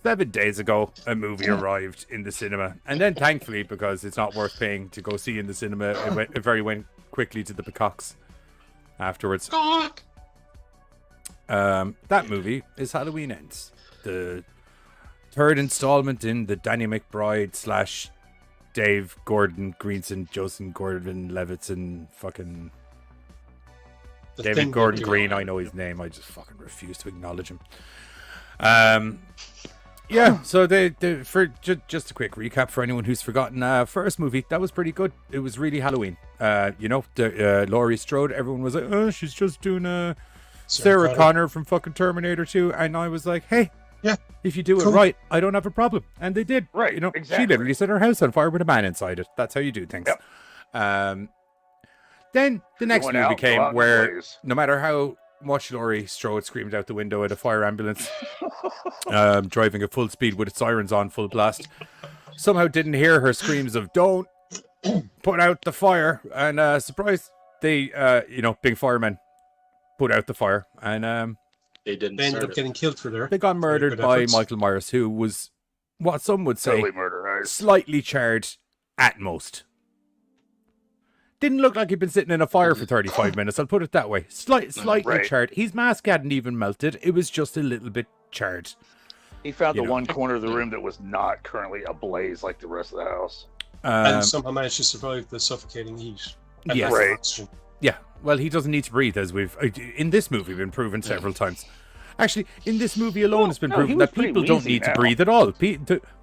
7 days ago, a movie arrived in the cinema. And then, thankfully, because it's not worth paying to go see in the cinema, it went quickly to the Peacocks afterwards. That movie is Halloween Ends. The third installment in the Danny McBride / Dave Gordon Greenson, Joseph Gordon Levittson, fucking... David Gordon Green, I know his name. I just fucking refuse to acknowledge him. Yeah, so for just a quick recap for anyone who's forgotten, first movie, that was pretty good. It was really Halloween. Laurie Strode, everyone was like, oh, she's just doing Sarah Connor from fucking Terminator 2. And I was like, hey, yeah, if you do it right, I don't have a problem. And they did. Right, exactly. She literally set her house on fire with a man inside it. That's how you do things. Yep. Then the next movie came where no matter how much Laurie Strode screamed out the window at a fire ambulance, driving at full speed with its sirens on full blast, somehow didn't hear her screams of "Don't put out the fire!" And surprise, they, being firemen, put out the fire, and they didn't. They ended up getting killed for there. They got murdered by Michael Myers, who was what some would say slightly charred at most. Didn't look like he'd been sitting in a fire for 35 minutes, I'll put it that way. Slightly charred. His mask hadn't even melted. It was just a little bit charred. He found the one corner of the room that was not currently ablaze like the rest of the house. And somehow managed to survive the suffocating heat. Yes. Right. Yeah. Well, he doesn't need to breathe, as we've, in this movie, been proven several times. Actually, in this movie alone, it's been proven that people don't need to breathe at all.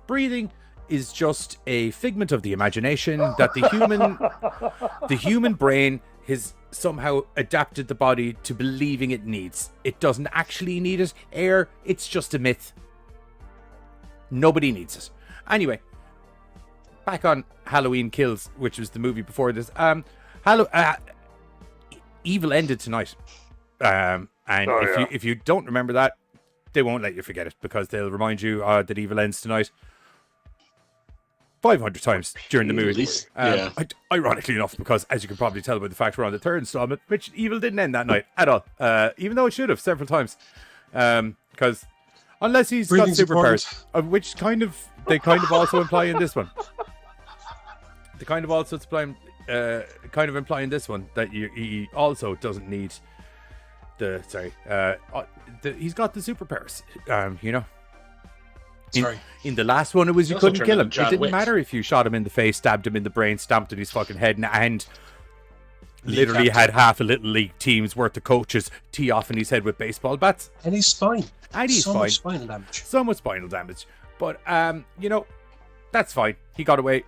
Breathing is just a figment of the imagination that the human brain has somehow adapted the body to believing it needs. It doesn't actually need it. Air, it's just a myth. Nobody needs it. Anyway, back on Halloween Kills, which was the movie before this. Evil ended tonight. If you don't remember that, they won't let you forget it, because they'll remind you that Evil ends tonight 500 times during the movie. Ironically enough, because as you can probably tell by the fact we're on the third installment, which Evil didn't end that night at all, even though it should have several times, because unless he's got superpowers, which they kind of also imply in this one. They kind of also imply in this one that he also doesn't need he's got the superpowers, In the last one, it was you couldn't kill him. It didn't matter if you shot him in the face, stabbed him in the brain, stamped in his fucking head, and literally had half a Little League team's worth of coaches tee off in his head with baseball bats. And he's fine. So much spinal damage. So much spinal damage. But, that's fine. He got away.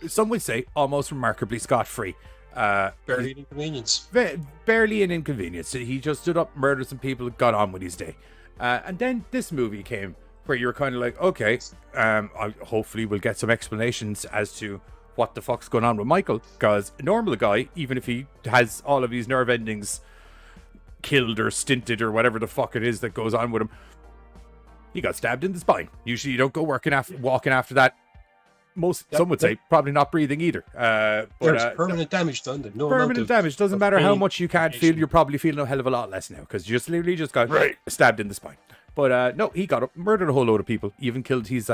Some would say almost remarkably scot-free. Barely an inconvenience. Barely an inconvenience. He just stood up, murdered some people, got on with his day. And then this movie came, where you're kind of like, okay, hopefully we'll get some explanations as to what the fuck's going on with Michael, because a normal guy, even if he has all of his nerve endings killed or stinted or whatever the fuck it is that goes on with him, he got stabbed in the spine. Usually you don't go walking after that. Some would say probably not breathing either. There's permanent damage done. Permanent damage. Doesn't matter how much you can't feel, you're probably feeling a hell of a lot less now, because you just literally just got stabbed in the spine. But no, he got up, murdered a whole load of people, even killed his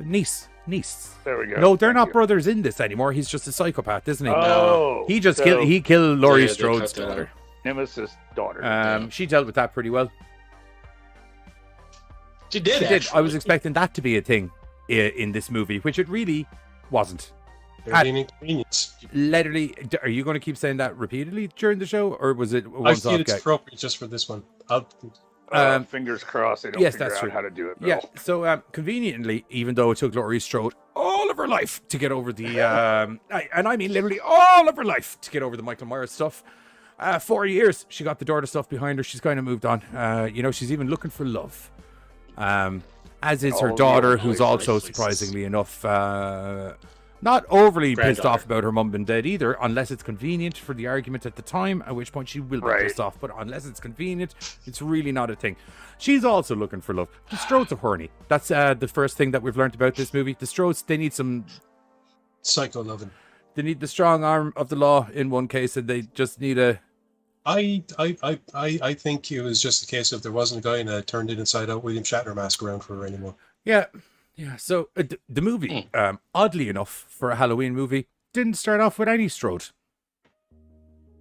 niece. There we go. No, they're not brothers in this anymore. He's just a psychopath, isn't he? Oh, he just killed Laurie Strode's daughter. Nemesis' daughter. She dealt with that pretty well. She did. I was expecting that to be a thing in this movie, which it really wasn't. An inconvenience. Literally, are you going to keep saying that repeatedly during the show, or was it one? I feel it's appropriate just for this one. Fingers crossed they don't figure out how to do it, Bill. Yeah, so conveniently, even though it took Laurie Strode all of her life to get over the, and I mean literally all of her life to get over the Michael Myers stuff, 4 years, she got the daughter stuff behind her. She's kind of moved on. She's even looking for love. As is her daughter, who's also, surprisingly enough, not overly pissed off about her mum being dead either, unless it's convenient for the argument at the time, at which point she will be pissed off. But unless it's convenient, it's really not a thing. She's also looking for love. The Strodes are horny. That's the first thing that we've learned about this movie. The Strodes, they need some psycho loving. They need the strong arm of the law in one case, and they just need a I think it was just a case of there wasn't a guy in a turned in inside out William Shatner mask around for her anymore. Yeah. So the movie, oddly enough, for a Halloween movie, didn't start off with any Strode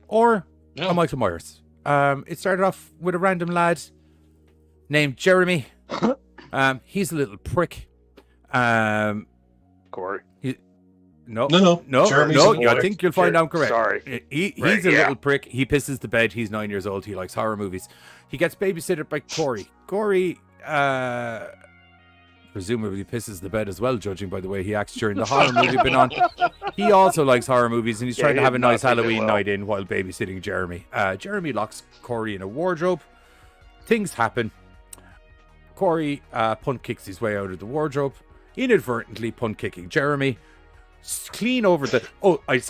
or a Michael Myers. It started off with a random lad named Jeremy. He's a little prick. Corey. No. Jeremy's I think you'll find out correct. Sorry. He's a little prick. He pisses the bed. He's 9 years old. He likes horror movies. He gets babysitted by Corey. Corey, presumably pisses the bed as well, judging by the way he acts during the horror movie been on. He also likes horror movies, and he's trying to have a nice Halloween night in while babysitting Jeremy. Jeremy locks Corey in a wardrobe. Things happen. Corey punt kicks his way out of the wardrobe, inadvertently punt kicking Jeremy. Clean over the... I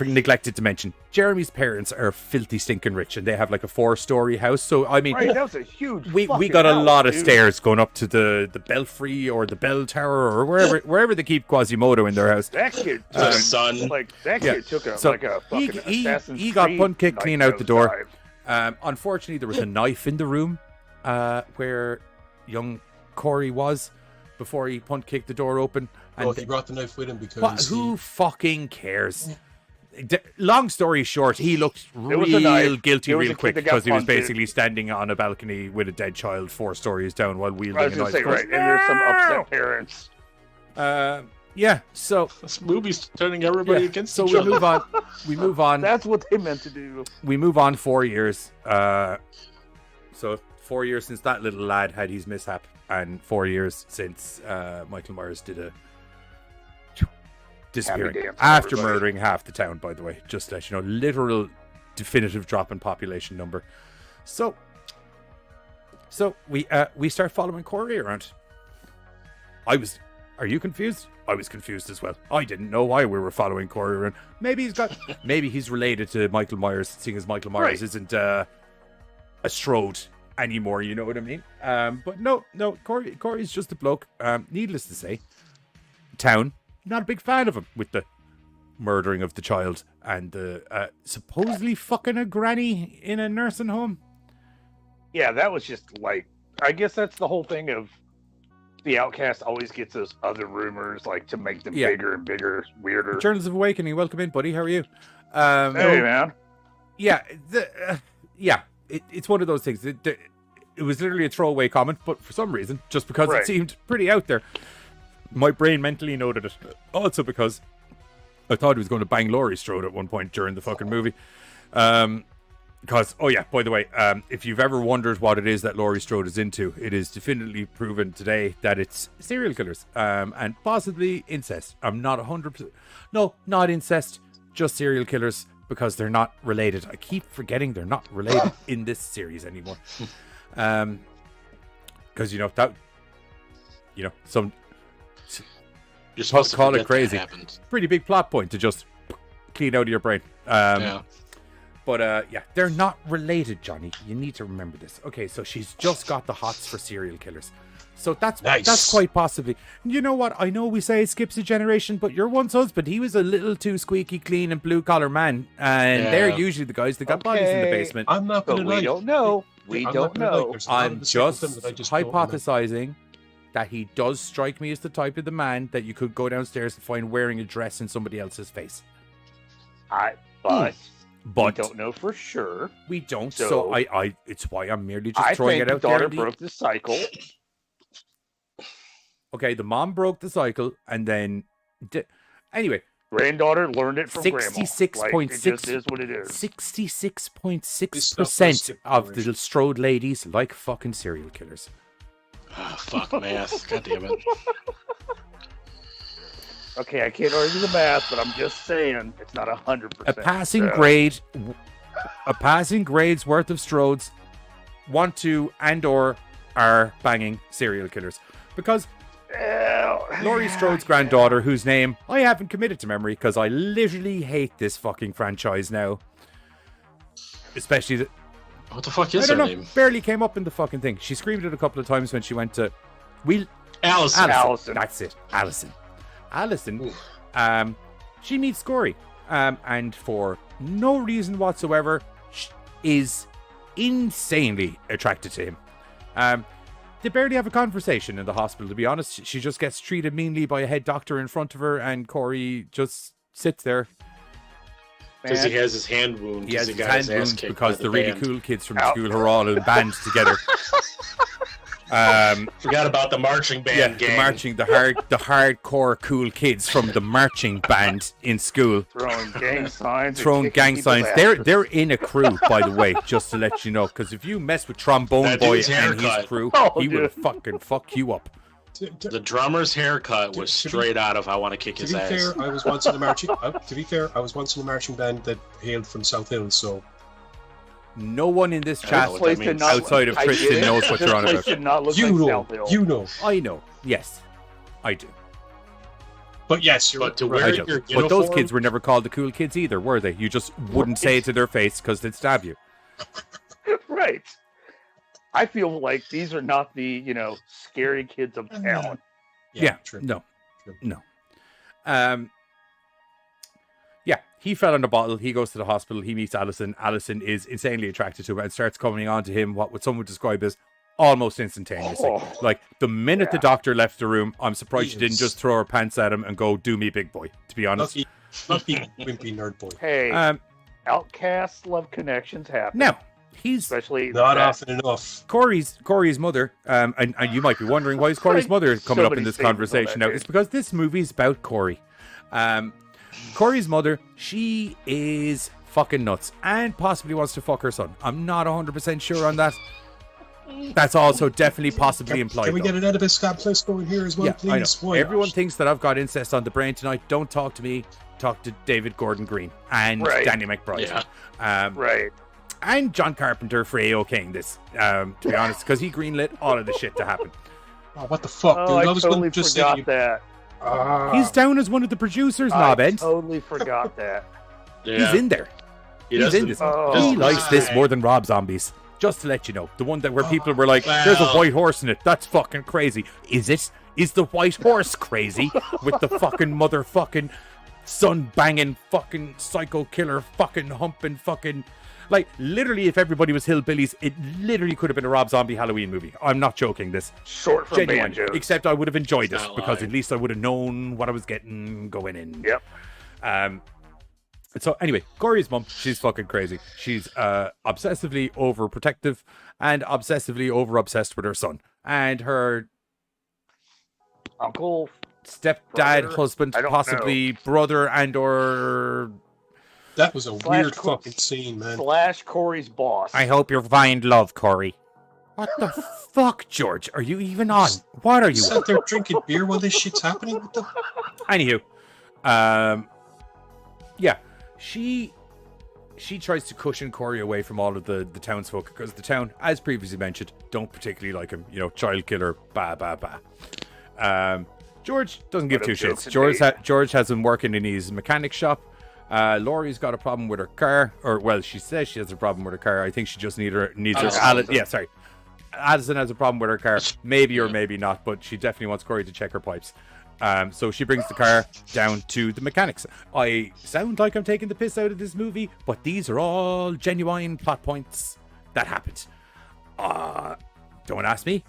neglected to mention. Jeremy's parents are filthy stinking rich, and they have like a 4-story house. So, I mean... Right, that was a huge We got a lot of stairs going up to the belfry or the bell tower or wherever they keep Quasimodo in their house. That kid took a fucking Assassin's he got Creed punt kicked clean out the door. dive. Unfortunately, there was a knife in the room where young Corey was before he punt kicked the door open. And he brought the knife with him because... Who fucking cares? Long story short, he looked real guilty real quick because he was basically standing on a balcony with a dead child 4 stories down while wielding a knife. And there's some upset parents. So this movie's turning everybody against each other. We move on. That's what they meant to do. We move on 4 years. So 4 years since that little lad had his mishap, and 4 years since Michael Myers did a disappearing after murdering half the town, by the way, just to let you know, literal definitive drop in population number. So we start following Corey around. Are you confused? I was confused as well. I didn't know why we were following Corey around. Maybe he's related to Michael Myers, seeing as Michael Myers isn't a Strode anymore, you know what I mean? But no, Corey's just a bloke. Needless to say, town not a big fan of him with the murdering of the child and the supposedly fucking a granny in a nursing home. Yeah, that was just like, I guess that's the whole thing of the Outcast always gets those other rumors like to make them bigger and bigger, weirder. Journals of Awakening, welcome in, buddy. How are you? Hey, man. Yeah, it's one of those things. It was literally a throwaway comment, but for some reason, just because it seemed pretty out there, my brain mentally noted it. Also because I thought he was going to bang Laurie Strode at one point during the fucking movie. Because, by the way, if you've ever wondered what it is that Laurie Strode is into, it is definitively proven today that it's serial killers and possibly incest. I'm not 100%. No, not incest, just serial killers, because they're not related. I keep forgetting they're not related in this series anymore. Because, some... You're supposed to call it crazy. Pretty big plot point to just clean out of your brain. But they're not related, Johnny. You need to remember this. Okay, so she's just got the hots for serial killers. So that's quite possibly. You know what? I know we say it skips a generation, but your once husband, he was a little too squeaky clean and blue collar man, and they're usually the guys that got bodies in the basement. I'm not going to lie. We don't know. We don't know. I'm just hypothesizing that he does strike me as the type of the man that you could go downstairs and find wearing a dress in somebody else's face. But we don't know for sure. We don't. So I it's why I'm merely just throwing it out there. I think the daughter broke the cycle. Okay, the mom broke the cycle, and then anyway, granddaughter learned it from grandma. 66.6 it just is what it is. 66.6% of the Strode ladies like fucking serial killers. Oh, fuck math. God damn it. Okay, I can't argue the math, but I'm just saying it's not 100%. A passing grade's worth of Strodes want to and/or are banging serial killers. Because Laurie Strode's granddaughter, whose name I haven't committed to memory because I literally hate this fucking franchise now. Especially the... What the fuck is her name? Barely came up in the fucking thing. She screamed it a couple of times when she went to... Allison. That's it. Allison. She meets Corey. And for no reason whatsoever, is insanely attracted to him. They barely have a conversation in the hospital, to be honest. She just gets treated meanly by a head doctor in front of her, and Corey just sits there. Because he has his hand wound. He has he his got hand his ass wound kicked because by the really band. cool kids from the school are all in bands together. Forgot about the marching band gang. the hardcore cool kids from the marching band in school. Throwing gang signs. Throwing gang signs. They're in a crew, by the way, just to let you know. Because if you mess with Trombone That Boy dude's and his haircut. crew, Oh, he will dude. fucking fuck you up. The drummer's haircut was straight out of I Want to Kick To His be Ass. fair, I was once in a marching band that hailed from South Hills, so No one in this I chat don't know what that means. outside of I Tristan get it. knows what This you're on place about. did not look you like know, South Hill. you know. I know. Yes, I do. But yes, you're But to right. wear I your do. uniform, But those kids were never called the cool kids either, were they? You just wouldn't say it to their face because they'd stab you. Right. I feel like these are not the, scary kids of town. Yeah. true. No. True. No. Yeah, he fell in a bottle. He goes to the hospital. He meets Alison. Alison is insanely attracted to him and starts coming on to him what some would describe as almost instantaneously. Oh. Like, the minute the doctor left the room, I'm surprised she didn't Yes. just throw her pants at him and go, do me, big boy, to be honest. Lucky wimpy nerd boy. Hey, outcast love connections happen. Now, he's Especially Not that- often enough. Corey's mother, and you might be wondering, why is Corey's mother coming So up in many this things on conversation that now? day. It's because this movie's about Corey. Corey's mother, she is fucking nuts and possibly wants to fuck her son. I'm not 100% sure on that. That's also definitely possibly implied. Can we though. get an Oedipus complex going here as well, Yeah, I please? know. Why Everyone not? thinks that I've got incest on the brain tonight. Don't talk to me. Talk to David Gordon Green and Right. Danny McBride. Yeah. Right. And John Carpenter for AOKing this, to be honest, because he greenlit all of the shit to happen. Oh, what the fuck, Oh, dude? I I was totally going to just say forgot you. that. He's down as one of the producers, I Knob End. totally forgot that. Yeah. He's in there. He He's doesn't- in this. Oh. He doesn't likes this lie. more than Rob Zombies. Just to let you know. The one that where people were like, there's a Well. white horse in it. That's fucking crazy. Is it? Is the white horse crazy? With the fucking motherfucking sun banging fucking psycho killer fucking humping fucking... Like, literally, if everybody was hillbillies, it literally could have been a Rob Zombie Halloween movie. I'm not joking this. Short from Genuine. banjos. Except I would have enjoyed it Not because lying. at least I would have known what I was getting going in. Yep. So anyway, Corey's mum, she's fucking crazy. She's obsessively overprotective and obsessively over-obsessed with her son. And her Uncle. stepdad, Brother? husband, I don't possibly brother and or... That was a Slash weird co- fucking scene, man. / Corey's boss. I hope you find love, Corey. What the fuck, George? Are you even on? What are you? Sat there drinking beer while this shit's happening. What the? Anywho, yeah, she tries to cushion Corey away from all of the townsfolk because the town, as previously mentioned, don't particularly like him. Child killer, George doesn't give What two a joke shits. indeed. George has him working in his mechanic shop. Laurie's got a problem with her car, or well, she says she has a problem with her car. I think she just needs her. Addison has a problem with her car, maybe or maybe not, but she definitely wants Corey to check her pipes. So she brings the car down to the mechanics. I sound like I'm taking the piss out of this movie, but these are all genuine plot points that happened. Don't ask me.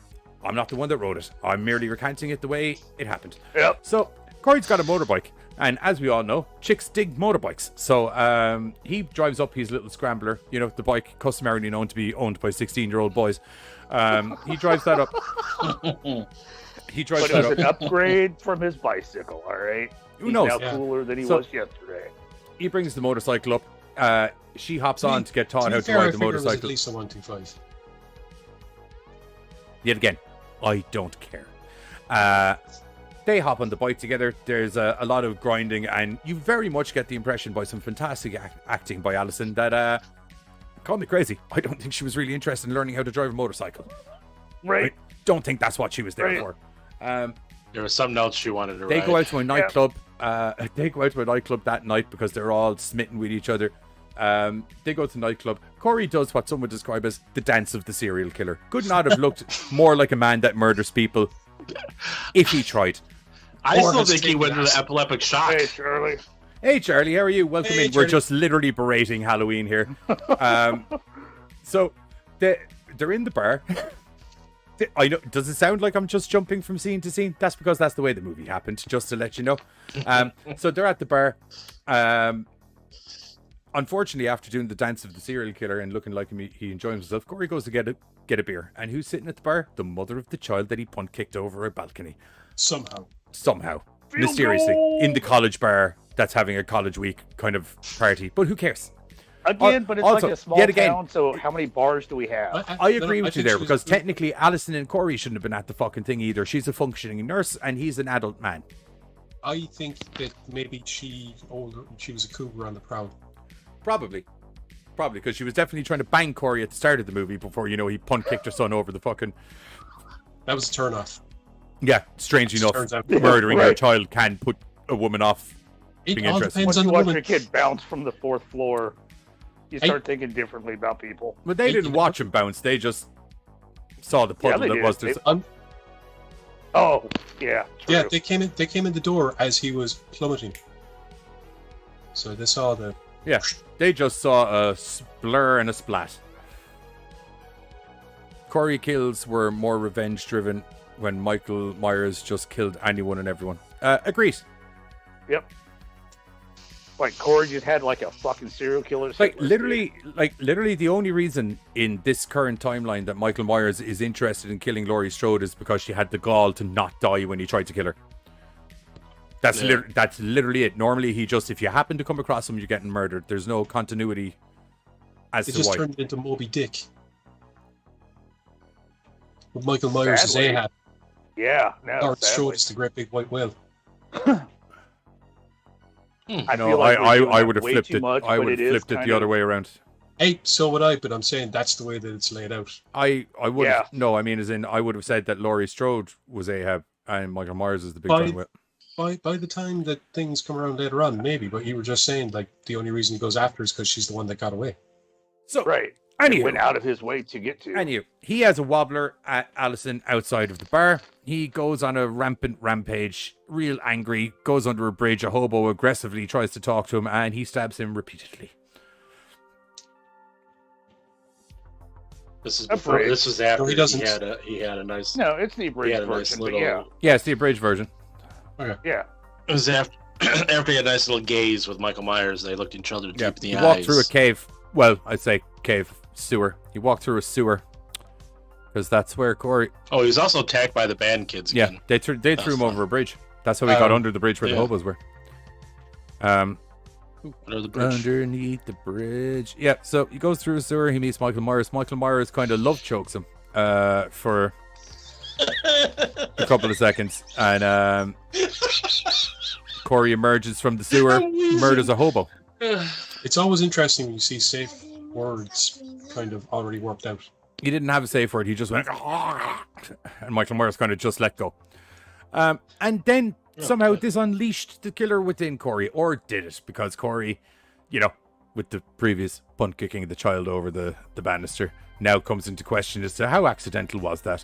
I'm not the one that wrote it. I'm merely recanting it the way it happened. Yep. So Corey's got a motorbike, and as we all know, chicks dig motorbikes. So he drives up his little scrambler, the bike customarily known to be owned by 16-year-old boys. He drives that up. He drives But that it's up. an upgrade from his bicycle, all right? Who He's knows? now Yeah. cooler than he So- was yesterday. He brings the motorcycle up. She hops on to get taught how to fair, I ride the figure it was motorcycle. At least a 125. Yet again, I don't care. They hop on the bike together. There's a lot of grinding, and you very much get the impression by some fantastic acting by Alison that, call me crazy, I don't think she was really interested in learning how to drive a motorcycle. Right. I don't think that's what she was there Right. for. There was something else she wanted to They ride. go out to a nightclub. They go out to a nightclub that night because they're all smitten with each other. They go to the nightclub. Corey does what some would describe as the dance of the serial killer. Could not have looked more like a man that murders people if he tried. I Or still has think he taken went into acid. epileptic shock. Hey, Shirley. Hey Charlie, how are you? Welcome Hey, in. We're Charlie. just literally berating Halloween here. So they're in the bar. I know. Does it sound like I'm just jumping from scene to scene? That's because that's the way the movie happened. Just to let you know. So they're at the bar. Unfortunately, after doing the dance of the serial killer and looking like he enjoys himself, Corey goes to get a beer. And who's sitting at the bar? The mother of the child that he punt kicked over a balcony. Somehow, mysteriously, in the college bar that's having a college week kind of party. But who cares? Again, but it's also, like a small yet again, town, so how many bars do we have? I agree with you there, because technically Alison and Corey shouldn't have been at the fucking thing either. She's a functioning nurse and he's an adult man. I think that maybe she was a cougar on the prowl. Probably, because she was definitely trying to bang Corey at the start of the movie before, he punt kicked her son over the fucking... That was a turn off. Yeah, strange enough, Turns out- murdering your Right. child can put a woman off It being all interested. depends Once on you the watch woman. your kid bounce from the 4th floor, you start thinking differently about people. But they didn't watch him bounce, they just saw the puddle they that did. was... They- There's... Oh, yeah. True. Yeah, they came in the door as he was plummeting. So they saw the... Yeah, they just saw a blur and a splat. Corey kills were more revenge-driven when Michael Myers just killed anyone and everyone. Agreed. Yep. Like Corey just had like a fucking serial killer. Literally, the only reason in this current timeline that Michael Myers is interested in killing Laurie Strode is because she had the gall to not die when he tried to kill her. That's literally it. Normally, if you happen to come across him, you're getting murdered. There's no continuity as They to just why. turned it into Moby Dick. With Michael Myers as Sadly. Ahab. Yeah, no. Laurie sadly. Strode is the great big white whale. I No, feel like we're doing I would have way flipped too it. much, I but would have it is flipped it kind the other of- way around. Hey, so would I, but I'm saying that's the way that it's laid out. I would Yeah. no, I mean as in I would have said that Laurie Strode was Ahab and Michael Myers is the big By- time with. By the time that things come around later on, maybe, but you were just saying like the only reason he goes after her is because she's the one that got away. So Right. anyway, Went out of his way to get to. Anyway, he has a wobbler at Allison outside of the bar. He goes on a rampant rampage, real angry, goes under a bridge. A hobo aggressively tries to talk to him, and he stabs him repeatedly. This is A before. bridge. This was after No, he he doesn't. had a nice. No, it's the He abridged had a nice version, little. but yeah. Yeah, it's the abridged version. Yeah. It was after after he had a nice little gaze with Michael Myers. They looked each other deep Yeah, in the he eyes. walked through a cave. Well, I'd say cave, sewer. He walked through a sewer. Because that's where Corey... Oh, he was also attacked by the band kids Yeah, again. they threw him fun. over a bridge. That's how he got under the bridge where the yeah. hobos were. Under the bridge. Underneath the bridge. Yeah, so he goes through a sewer, he meets Michael Myers. Michael Myers kind of love chokes him for a couple of seconds. And Corey emerges from the sewer, murders a hobo. It's always interesting when you see safe words kind of already worked out. He didn't have a safe word, he just went, and Michael Myers kind of just let go. And then somehow this unleashed the killer within Corey, or did it? Because Corey, with the previous punt kicking the child over the banister, now comes into question as to how accidental was that.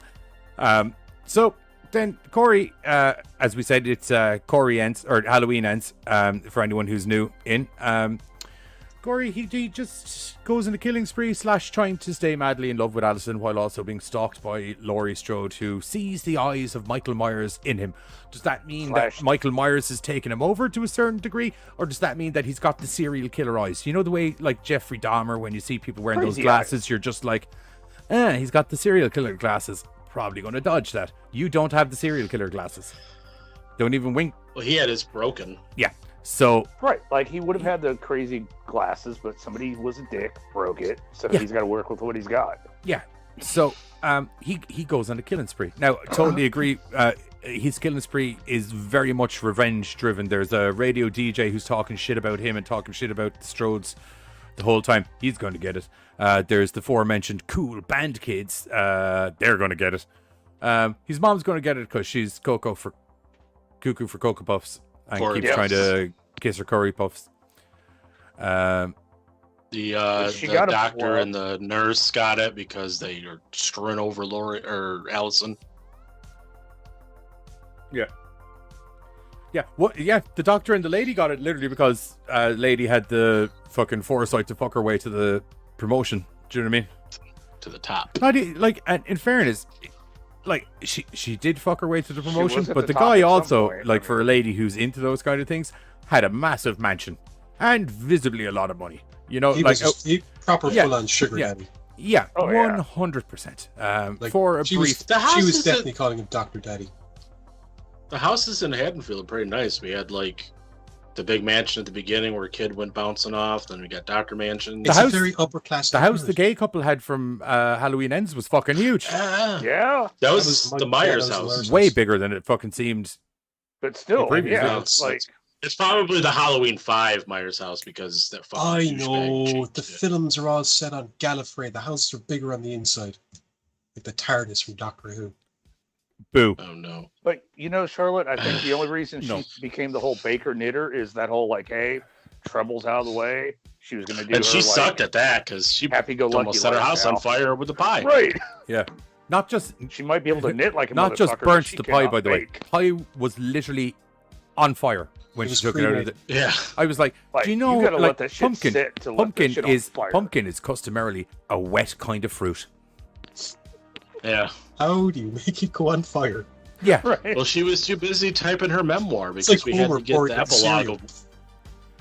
So then Corey, as we said, it's Corey ends, or Halloween ends, for anyone who's new in. Corey, he just goes on a killing spree / trying to stay madly in love with Allison while also being stalked by Laurie Strode, who sees the eyes of Michael Myers in him. Does that mean that Michael Myers has taken him over to a certain degree, or does that mean that he's got the serial killer eyes? You know the way, like Jeffrey Dahmer, when you see people wearing Crazy those glasses, you're just like, he's got the serial killer glasses. Probably going to dodge that. You don't have the serial killer glasses. Don't even wink. Well, he had his broken. Yeah. So Right. Like he would have had the crazy glasses, but somebody was a dick, broke it, so Yeah. he's got to work with what he's got. yeah. So he goes on a killing spree. Now, totally agree. His killing spree is very much revenge driven. There's a radio DJ who's talking shit about him and talking shit about the Strodes the whole time. He's going to get it. There's the aforementioned cool band kids. They're going to get it. His mom's going to get it because she's cuckoo for Cocoa Puffs and Corey keeps trying Puffs. to kiss her Curry Puffs. The She the got a doctor blood. and the nurse got it because they are screwing over Lori or Allison. Yeah, the doctor and the lady got it literally because lady had the fucking foresight to fuck her way to the promotion. Do you know what I mean? to the top. Like, and in fairness, like she did fuck her way to the promotion, was at but the the top guy at some also, point, like, for a lady who's into those kind of things, had a massive mansion and visibly a lot of money. You know, He like, was just, proper yeah, full-on sugar yeah. daddy. yeah, Oh, yeah. 100%. Like, For a she brief, was, The house she was is definitely calling him Dr. Daddy. The houses in Haddonfield are pretty nice. We had like the big mansion at the beginning where a kid went bouncing off. Then we got Dr. Mansion. The It's house- a very upper-class the house the neighborhood. gay couple had from Halloween Ends was fucking huge. Yeah, That was was Mike- the yeah, Myers that was house. Myers. Way bigger than it fucking seemed. but still, Previous yeah, house. like It's probably the Halloween 5 Myers house because that fucking I douchebag know. changed The it. films are all set on Gallifrey. The houses are bigger on the inside. Like the TARDIS from Doctor Who. Boo. Oh no. But you know, Charlotte, I think the only reason No. she became the whole baker knitter is that whole like, hey, trouble's out of the way. She was going to do And her she like, sucked at that because she happy-go-lucky almost set her house on lifestyle. fire with the pie. Right. Not just She might be able to knit like a not just motherfucker, but burnt she the pie, cannot by the way. bake. Pie was literally on fire when It she was took it out of pre-made. the. Yeah. I was like, Like, do you know, gotta like let that shit pumpkin? sit to let that shit on fire. Pumpkin is customarily a wet kind of fruit. Yeah. How do you make it go on fire? Yeah, Right. Well, she was too busy typing her memoir It's because like we had Homer to get pouring the out epilogue cereal. of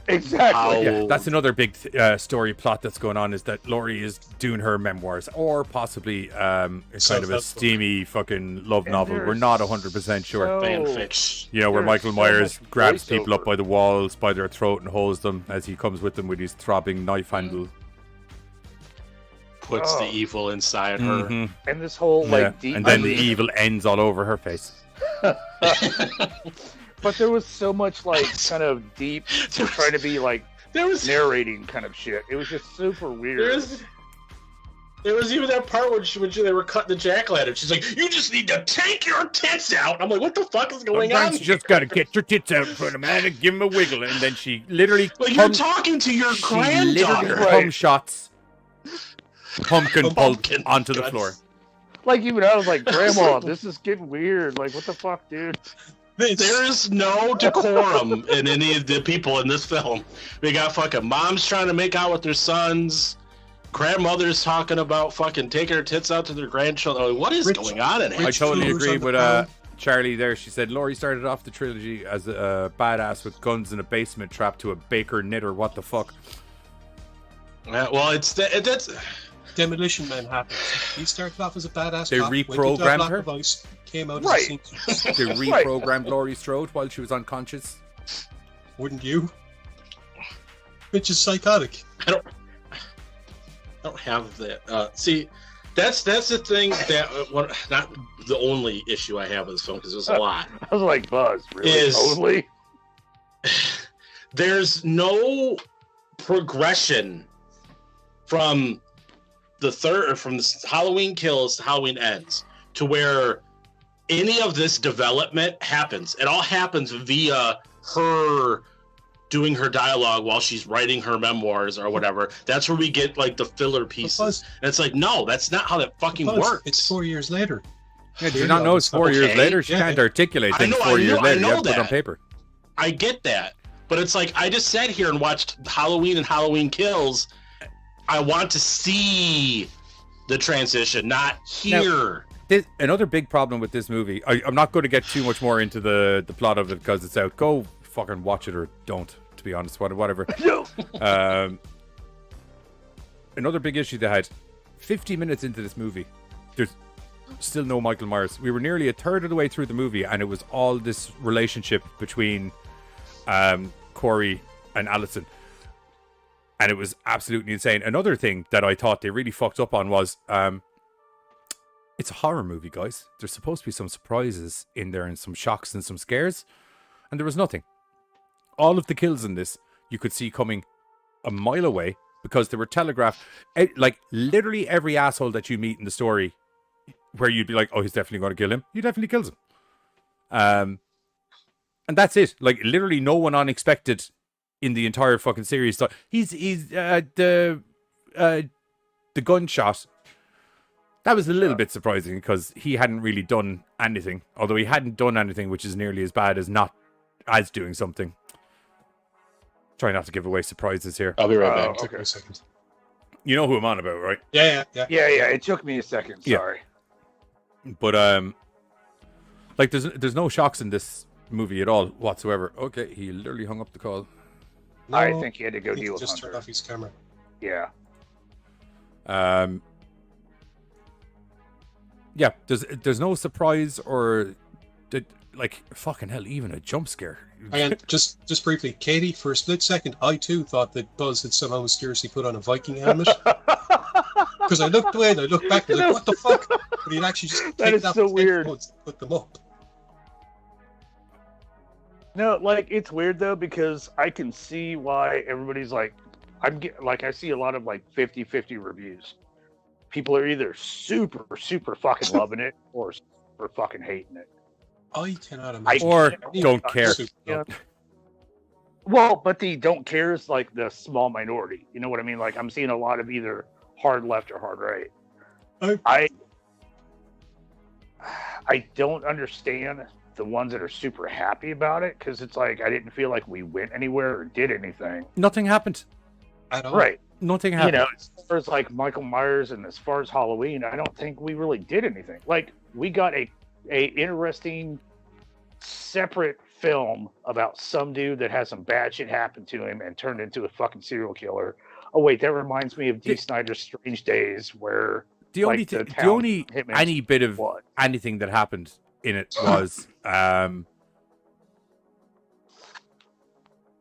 Exactly. how yeah. That's another big story plot that's going on, is that Laurie is doing her memoirs, or possibly a kind of a Self-help book. steamy fucking love And novel. We're there's not 100% sure. so- fanfics. You know, where there's Michael so Myers much grabs people voiceover. up by the walls, by their throat, and holds them as he comes with them with his throbbing knife handle. Puts Oh. the evil inside her. Mhm. And this whole like Yeah. deep, And then the I mean, evil ends all over her face. but there was so much like kind of deep trying to be like There was narrating kind of shit. It was just super weird. there was even that part when they were cutting the jack-o'-lantern. She's like, "You just need to take your tits out." I'm like, "What the fuck is going on?" Sometimes you just gotta get your tits out in front of man and give him a wiggle, and then she literally Like you're cum- talking to your she literally granddaughter. Right. cum shots pumpkin pulp Pumpkin onto the guts. floor. Like even I was like, Grandma, this is getting weird. Like what the fuck, dude? There is no decorum in any of the people in this film. We got fucking moms trying to make out with their sons, grandmothers talking about fucking taking their tits out to their grandchildren. Like, what is Rich- going on in here? I Rich totally fingers agree on the with palm. Charlie there. She said Laurie started off the trilogy as a badass with guns in a basement trapped to a baker knitter. What the fuck? Well, that's Demolition Man happened. He started off as a badass They cop, went into a reprogrammed block her? of ice, came out Right. as a sink. They reprogrammed Laurie's throat while she was unconscious. Wouldn't you? Which is psychotic. I don't have that. See, that's the thing that not the only issue I have with this film because there's a lot. I was like, Buzz, really? Is- Totally? There's no progression from the Halloween Kills to Halloween Ends to where any of this development happens. It all happens via her doing her dialogue while she's writing her memoirs or whatever. That's where we get like the filler pieces. Buzz- And it's like, no, that's not how that fucking Buzz, works. It's 4 years later. Yeah, do you not know it's 4 years Okay, later? She yeah. can't articulate I things know- 4 years I later. You know have to put it on that. paper. I get that. But it's like I just sat here and watched Halloween and Halloween Kills. I want to see the transition, not hear. Another big problem with this movie. I'm not going to get too much more into the plot of it because it's out. Go fucking watch it or don't. To be honest, whatever. No. Another big issue they had. 50 minutes into this movie, there's still no Michael Myers. We were nearly a third of the way through the movie, and it was all this relationship between Corey and Allison. And it was absolutely insane. Another thing that I thought they really fucked up on was it's a horror movie, guys. There's supposed to be some surprises in there and some shocks and some scares. And there was nothing. All of the kills in this you could see coming a mile away because they were telegraphed. Like literally every asshole that you meet in the story where you'd be like, oh, he's definitely going to kill him. He definitely kills him. And that's it. Like literally no one unexpected in the entire fucking series. So he's the gunshot. That was a little bit surprising because he hadn't really done anything. Although he hadn't done anything which is nearly as bad as not as doing something. Try not to give away surprises here. I'll be right back. Okay. Took me a second. You know who I'm on about, right? Yeah. Yeah. It took me a second. Yeah. Sorry. But like there's no shocks in this movie at all whatsoever. Okay, he literally hung up the call. No, I think he had to go he deal with just turned Hunter. off his camera. Yeah. Yeah, there's no surprise or like fucking hell, even a jump scare. And just briefly, Katie, for a split second, I too thought that Buzz had somehow mysteriously put on a Viking helmet. Because I looked away and I looked back and I was like, what the fuck? But he'd actually just That is picked up so the weird. headphones and put them up. No, like it's weird though because I can see why everybody's like, I see a lot of like 50-50 reviews. People are either super fucking loving it or super fucking hating it. I cannot imagine. Or anyone don't got care. super- Yeah. Well, but the don't care is like the small minority. You know what I mean? Like I'm seeing a lot of either hard left or hard right. I don't understand the ones that are super happy about it because it's like I didn't feel like we went anywhere or did anything. Nothing happened. At all. Right. Nothing You happened. know, as far as like Michael Myers and as far as Halloween, I don't think we really did anything. Like we got a interesting separate film about some dude that has some bad shit happen to him and turned into a fucking serial killer. Oh wait, that reminds me of D. Snyder's Strange Days, where the only like, the the town only hitman any bit of was. anything that happened in it was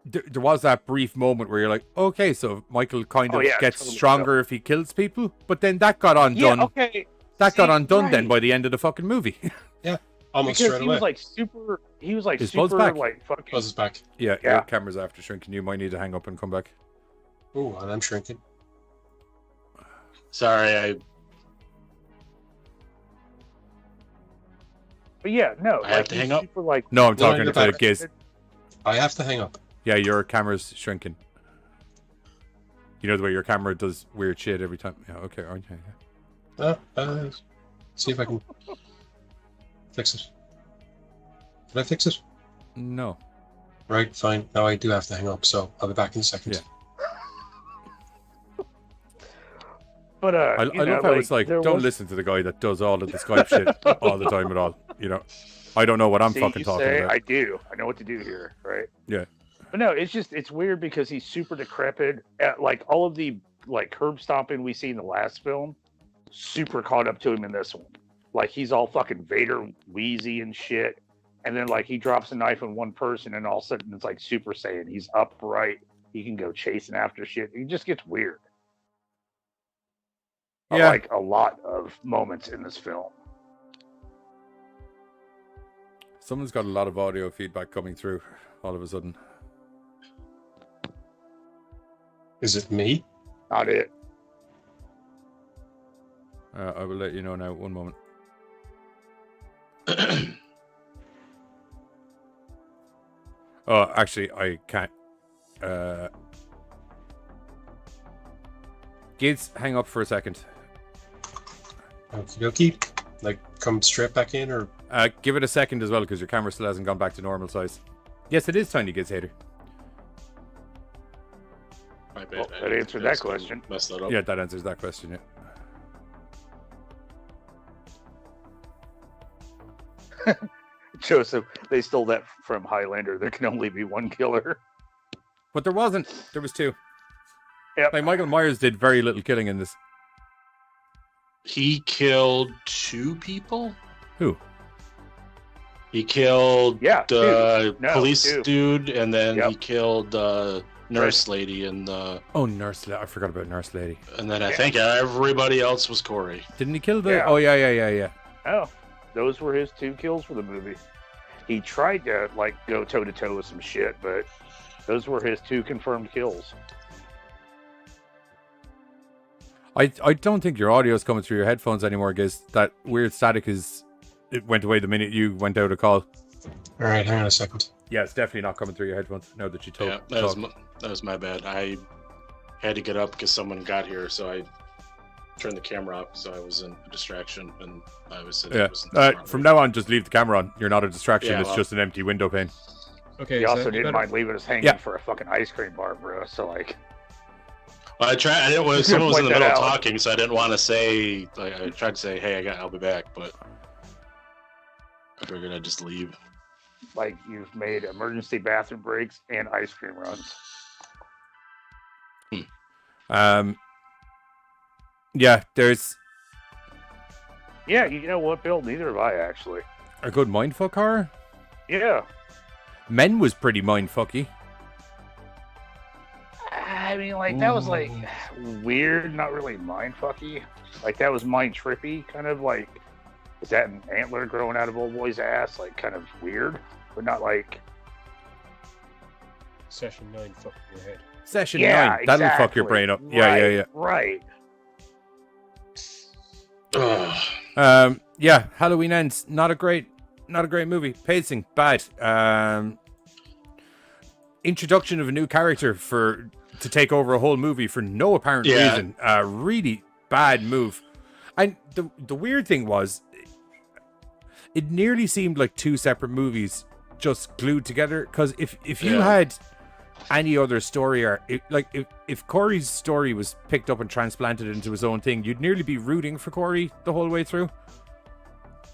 there was that brief moment where you're like, okay, so Michael kind of gets totally stronger if he kills people, but then that got undone. Yeah, okay. That got See, undone then right. by the end of the fucking movie. Almost Because straight he away. was like super. He was like Is Buzz super back? like fucking. Buzz is back. Yeah, Yeah. your camera's after shrinking. You might need to hang up and come back. Oh, and I'm shrinking. Sorry, But yeah, no. I have to he's hang up? Super, like, No, I'm No, talking you're to back. Giz. I have to hang up. Yeah, your camera's shrinking. You know the way your camera does weird shit every time. Yeah, okay, aren't you? Yeah. See if I can fix it. Did I fix it? No. Right, fine. Now I do have to hang up, so I'll be back in a second. Yeah. But I love how it's like, there don't was- listen to the guy that does all of the Skype shit all the time at all. You know, I don't know what I'm See, fucking you talking say, about. I do. I know what to do here, right? Yeah. But no, it's weird because he's super decrepit. Like all of the like curb stomping we see in the last film, super caught up to him in this one. Like he's all fucking Vader wheezy and shit. And then like he drops a knife on one person and all of a sudden it's like Super Saiyan. He's upright. He can go chasing after shit. He just gets weird. Yeah. Like a lot of moments in this film. Someone's got a lot of audio feedback coming through all of a sudden. Is it me? Not it. I will let you know now. One moment. Oh, actually, I can't. Giz, hang up for a second. Okie dokie. Like, come straight back in, or Give it a second as well, because your camera still hasn't gone back to normal size. Yes, it is Tiny Giz Hater. my bad. Well, I that answered that accidentally question. Messed that up. Yeah, that answers that question, yeah. Joseph, they stole that from Highlander. There can only be one killer. But there wasn't. There was two. Yep. Like, Michael Myers did very little killing in this. He killed 2 people. Who? He killed Yeah, the No, police 2. dude, and then Yep. he killed the nurse lady, and Oh, Nurse Lady. I forgot about Nurse Lady. then I Yeah. think everybody else was Corey. Didn't he kill the... Yeah. Oh, yeah. Oh, those were his 2 kills for the movie. He tried to like go toe to toe with some shit, but those were his 2 confirmed kills. I don't think your audio is coming through your headphones anymore, Giz. That weird static it went away the minute you went out of call. alright, hang on a second. Yeah, it's definitely not coming through your headphones now that you told. Yeah, that was my bad. I had to get up because someone got here, so I turned the camera off, so I was in a distraction, and I was sitting. Yeah. From now on, just leave the camera on. You're not a distraction. Yeah, It's well. just an empty window pane. Okay, He also didn't mind leaving us hanging Yeah. for a fucking ice cream bar, bro. So like, I tried. I didn't. Someone was in the Point that middle of out. talking, so I didn't want to say. Like, I tried to say, "Hey, I'll be back," but I figured I'd just leave. Like you've made emergency bathroom breaks and ice cream runs. Yeah, there's Yeah, you know what, Bill? Neither have I actually. a good mindfuck horror. Yeah. Men was pretty mindfucky. I mean, like, that was, like, weird, not really mind-fucky. Like, that was mind-trippy, kind of, like, is that an antler growing out of old boy's ass? Like, kind of weird, but not, like... Session 9, fuck your head. Session Yeah, 9. That'll fuck your exactly. brain up. Yeah, Right, yeah, yeah. Right. Yeah, Halloween Ends. Not a great movie. Pacing bad. Introduction of a new character to take over a whole movie for no apparent reason. Really bad move. And the weird thing was, it nearly seemed like two separate movies just glued together. Because if you had any other story, or if Corey's story was picked up and transplanted into his own thing, you'd nearly be rooting for Corey the whole way through.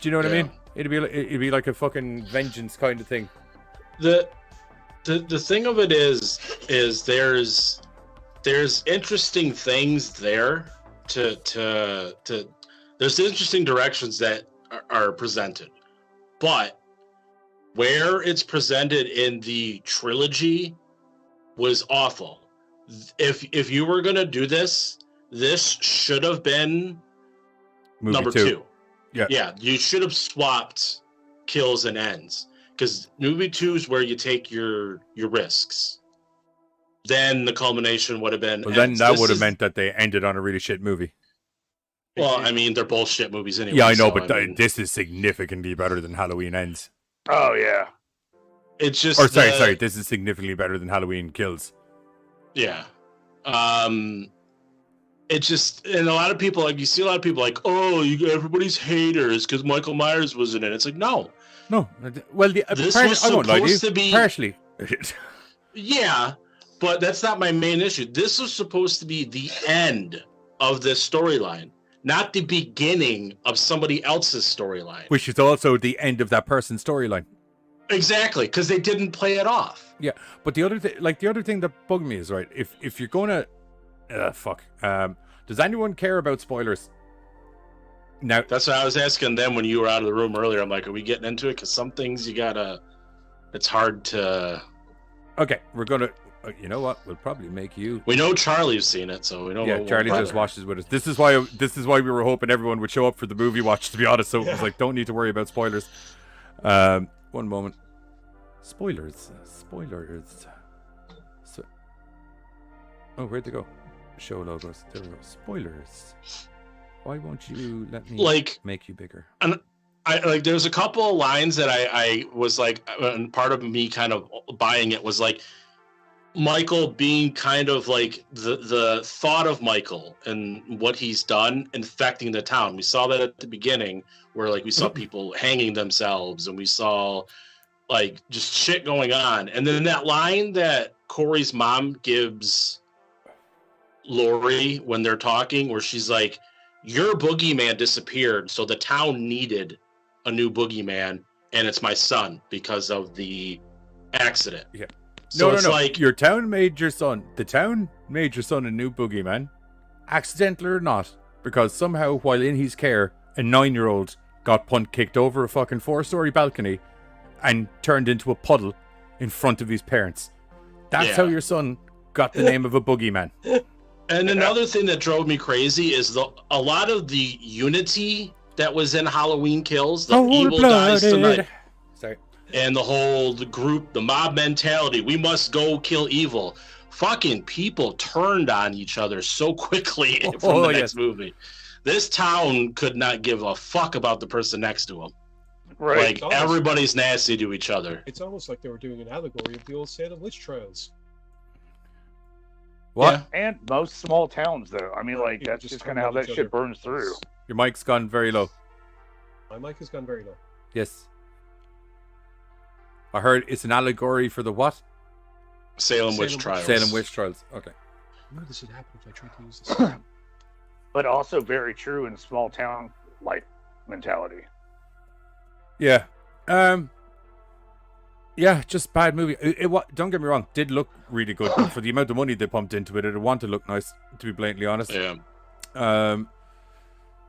Do you know what I mean? It'd be like a fucking vengeance kind of thing. The thing of it is there's interesting things there to there's interesting directions that are presented, but where it's presented in the trilogy was awful. If you were gonna do this should have been Movie number 2. two. Yeah. You should have swapped kills and ends, because movie 2 is where you take your risks. Then the culmination would have been. Well, then ends. that This would have is- meant that they ended on a really shit movie. Well, I mean, they're both shit movies anyway. Yeah, I know, so, but I mean, this is significantly better than Halloween Ends. Oh, yeah. it's just. Or sorry, this is significantly better than Halloween Kills. Yeah. It just, and a lot of people, like, you see a lot of people like, oh, everybody's haters because Michael Myers was in it. It's like, no. No, well, This was I won't lie to you. supposed to be- Partially. Yeah, but that's not my main issue. This was supposed to be the end of this storyline, not the beginning of somebody else's storyline. Which is also the end of that person's storyline. Exactly, because they didn't play it off. Yeah, but the other thing that bugged me is, right, if you're gonna does anyone care about spoilers? Now That's what I was asking them when you were out of the room earlier. I'm like, are we getting into it? Because some things it's hard to. okay, we're gonna you know what? We'll probably make you. We know Charlie's seen it, so we know. Yeah, what Charlie just watches with us. This is why we were hoping everyone would show up for the movie watch, to be honest. So it was like, don't need to worry about spoilers. One moment. Spoilers. So, oh, where'd they go? Show logos. There we go. Spoilers. Why won't you let me make you bigger? I like. There's a couple of lines that I was like, and part of me kind of buying it was like, Michael being kind of like the thought of Michael and what he's done infecting the town. We saw that at the beginning, where like we saw people hanging themselves, and we saw like just shit going on. And then that line that Corey's mom gives Lori when they're talking, where she's like, your boogeyman disappeared, so the town needed a new boogeyman, and it's my son because of the accident. Yeah. So No. it's like, The town made your son a new boogeyman, accidental or not, because somehow while in his care, a 9-year-old got punt kicked over a fucking 4-story balcony and turned into a puddle in front of his parents. That's how your son got the name of a boogeyman. and another thing that drove me crazy is a lot of the unity that was in Halloween Kills, the evil dies tonight, Sorry. and the whole group, the mob mentality, we must go kill evil. Fucking people turned on each other so quickly from the next movie. This town could not give a fuck about the person next to them. Right. Like, everybody's nasty to each other. It's almost like they were doing an allegory of the old Salem witch trials. What? Yeah. And most small towns, though. I mean, like, People that's just just kind of how turn on that each shit other. burns through. Your mic's gone very low. My mic has gone very low. Yes. I heard it's an allegory for the what? Salem Witch Salem Trials. Salem Witch Trials. Okay. Why does it happen if I try to use this? But also very true in small town like mentality. Yeah. Yeah, just bad movie. Don't get me wrong, did look really good for the amount of money they pumped into it. It wanted to look nice, to be blatantly honest. Yeah.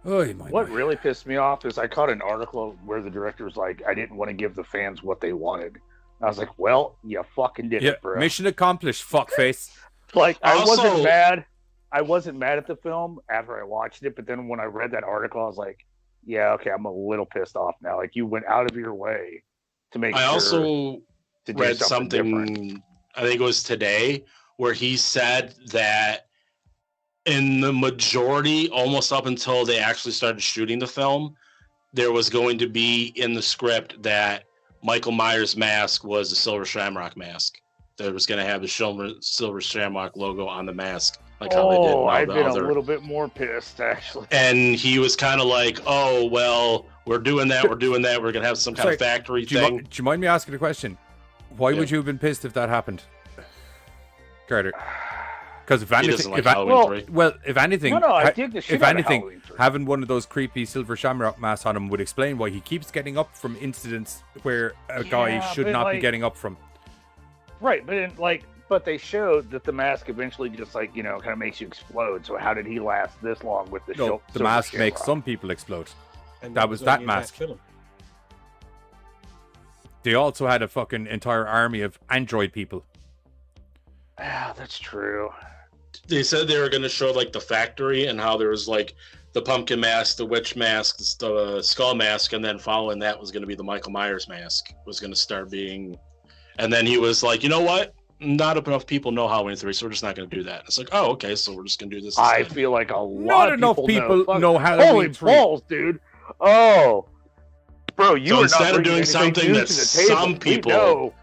What really pissed me off is I caught an article where the director was like, I didn't want to give the fans what they wanted. I was like, well, you fucking did it, bro. Mission accomplished, fuckface. Like, I Also- wasn't mad. I wasn't mad at the film after I watched it, but then when I read that article, I was like, yeah, okay, I'm a little pissed off now. Like, you went out of your way to make I sure also to do read something something, different. I think it was today, where he said that in the majority, almost up until they actually started shooting the film, there was going to be in the script that Michael Myers' mask was a Silver Shamrock mask. That was going to have the Silver Shamrock logo on the mask, like how they did all I've the been other. a little bit more pissed, actually. And he was kind of like, "Oh well, we're doing that. We're going to have some kind Sorry, of factory Do thing." you mind me asking a question? Why Yeah. would you have been pissed if that happened, Carter? Because if He anything, doesn't like Halloween 3. if anything, No, I dig the shit if out of anything, Halloween 3. having one of those creepy silver shamrock masks on him would explain why he keeps getting up from incidents where a guy Yeah, should but, not be like- getting up from. Right, but they showed that the mask eventually just kind of makes you explode. So how did he last this long with the No, the Silver mask makes Shamrock? some people explode. And That was only that in mask. film. They also had a fucking entire army of android people. Ah, that's true. They said they were going to show like the factory and how there was like the pumpkin mask, the witch mask, the skull mask, and then following that was going to be the Michael Myers mask was going to start being. And then he was like, you know what? Not enough people know Halloween 3, so we're just not going to do that. It's like, oh, okay, so we're just going to do this. I instead. feel like a Not lot of enough people Fuck, know Halloween Holy 3. balls, dude! Oh, bro, you So are instead not of bringing doing anything something new that to the table. some We people- know.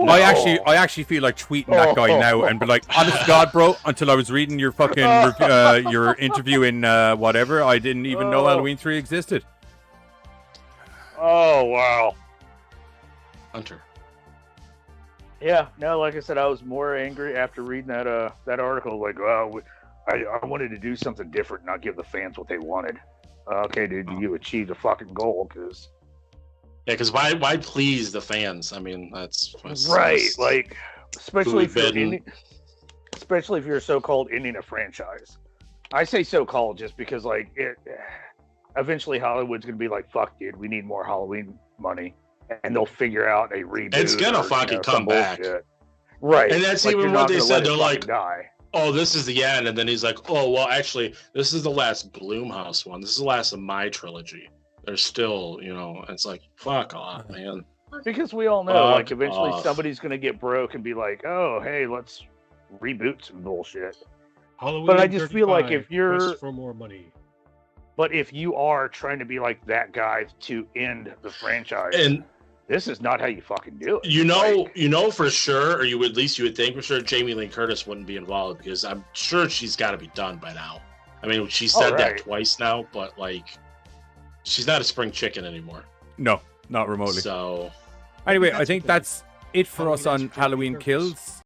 I Oh. actually feel like tweeting that guy now and be like, honest to God, bro, until I was reading your fucking your interview in whatever, I didn't even know Oh. Halloween 3 existed. Oh wow. Hunter. Yeah, no, like I said, I was more angry after reading that article. Like, I wanted to do something different, not give the fans what they wanted. Okay, dude, you achieved a fucking goal, because Yeah, because why please the fans? I mean, that's right, like, especially Food bidden. especially if you're so-called ending a franchise. I say so-called just because, like, it eventually Hollywood's gonna be like, fuck, dude, we need more Halloween money, and they'll figure out a reboot. It's gonna or, fucking some come back. bullshit. Right, And that's like, even you're what not they gonna said. let it They're fucking like, die. oh, this is the end. And then he's like, oh, well, actually, this is the last Blumhouse one. This is the last of my trilogy. There's still, it's like, fuck off, man. Because we all know, Fuck like, eventually off. somebody's going to get broke and be like, oh, hey, let's reboot some bullshit. Halloween But I just feel like 35, if you're- quest for more money. But if you are trying to be like that guy to end the franchise, And this is not how you fucking do it. you know for sure, or you would think for sure, Jamie Lee Curtis wouldn't be involved because I'm sure she's got to be done by now. I mean, she said right. that twice now, but like, she's not a spring chicken anymore. No, not remotely. So Anyway, That's I think okay. that's it for us on Halloween Halloween Kills. Kills.